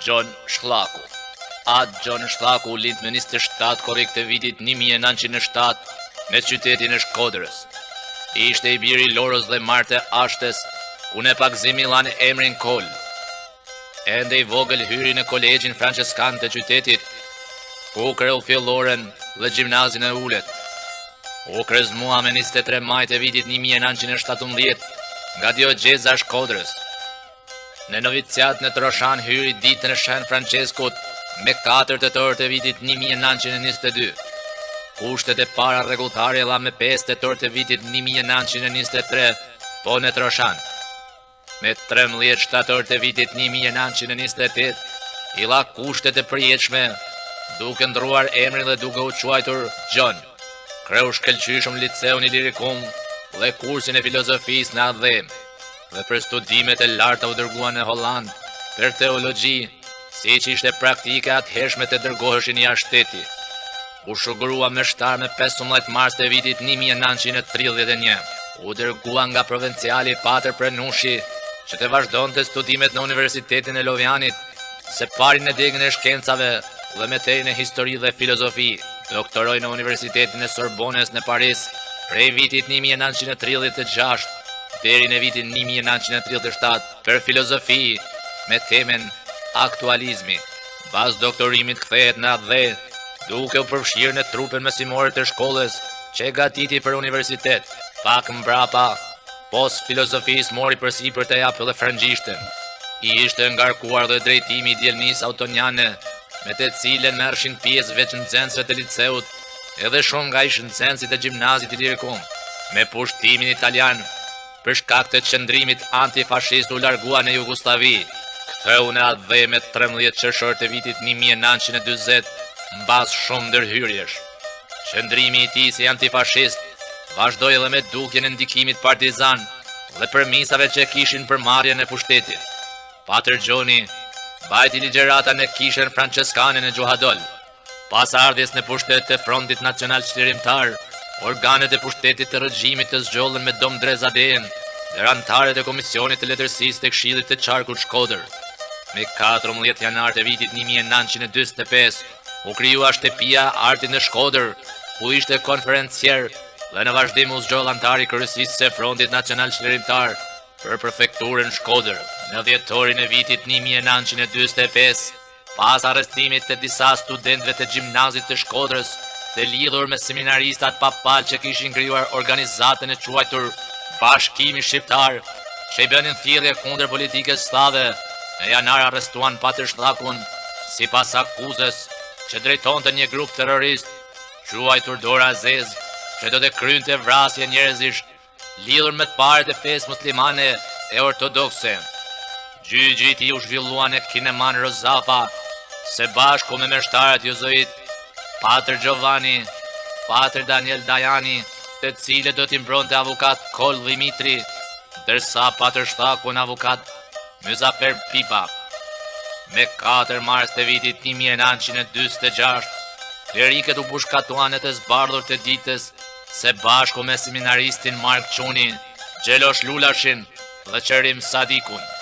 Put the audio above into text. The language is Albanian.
John Shklaku. Atë John Shklaku lind me 27 korrekt të vitit 1907 në qytetin e Shkodrës. Ishte i biri Lorës dhe Marte Ashtes, ku ne pak zimilan emrin Kol. Ende i vogël hyri në kolegjin franceskan të qytetit, ku kreu filloren dhe gjimnazin e ullet. U krezmua me 23 maj të vitit 1917 nga Diogjeza Shkodrës. Në noviciat në Troshan hyri ditën e Shën Franceskut me 4 tetor të vitit 1922. Kushtet e para rregulltare dha me 5 tetor të vitit 1923, po në Troshan. Me 13 shtator të vitit 1928, i dha kushtet e përjetshme, duke ndruar emrin dhe duke u quajtur John. Kreu shkëlqyshëm liceun Ilirikum dhe kursin e filozofisë në Adhem, dhe për studimet e larta u dërgua në Holland për teologji, si që ishte praktike atëhershme të dërgoheshin jashtë shteti. U shugrua me shtar me 15 mars të vitit 1931. U dërgua nga provinciali Patër Prenushi, që të vazhdonte studimet në Universitetin e Lovjanit, se pari në degën e shkencave dhe meterin e histori dhe filozofi. Doktoroi në Universitetin e Sorbonës në Paris prej vitit 1936 deri në vitin 1937 për filozofi me temen aktualizmi. Pas doktorimit kthehet në Adhe, duke u përfshirë në trupën mësimore të shkollës që gatiti për universitet. Pak mbrapa, pos filozofisë mori përsipër të japë dhe frangjishtën. I ishte ngarkuar dhe drejtimi i dielnisë autoniane, me të cilën merrshin pjesë veç nxënësve të liceut, edhe shumë nga ish nxënësit e gjimnazit Ilirikum. Me pushtimin italian, për shkak të qëndrimit antifashist u largua në Jugosllavi. Ktheu në Adhe me 13 qershor të vitit 1940, mbas shumë ndërhyrjesh. Qëndrimi i tij si antifashist vazhdoi edhe me dukjen e ndikimit partizan dhe përmisave që kishin për marrjen e pushtetit. Patër Gjoni bajti ligjerata në kishën franceskane në Gjuhadol. Pas ardhjes në pushtet të Frontit Nacional Çlirimtar, organet e pushtetit të regjimit të zgjollën me dom drezadejen dhe anëtarët e Komisionit të Letërsisë të Këshillit të Qarkut Shkodër. Me 14 janar të vitit 1945 u krijua shtëpia Artit në Shkodër, ku ishte konferencier dhe në vazhdim u zgjoll antari kryesisë së Frontit Nacional Çlirimtar për prefekturën Shkodër. Në dhjetorin e vitit 1945, pas arrestimit të disa studentëve të gjimnazit të Shkodrës, të lidhur me seminaristat papal që kishin krijuar organizatën e quajtur Bashkimi Shqiptar, që i bënin thirrje kundër politikës slave, në janar arrestuan Patër Shklakun sipas akuzës që drejtonte një grup terrorist quajtur Dora Azez, që do të krynte vrasje njerëzish lidhur me të parët e fesë muslimane e ortodokse. Gjyqi i tij u zhvillua në Kineman Rozafa, se bashku me meshtarët jezuit Patër Giovanni, Patër Daniel Dajani, të cilët do t'i mbronte avokat Kol Dimitri, ndërsa Patër Shklaku në avokat Muzafer Pipa. Me 4 mars të vitit 1946, klerikët u bushkatuan të zbardhur të ditës, se bashku me seminaristin Mark Quni, Gjelosh Lulashin dhe Qerim Sadikun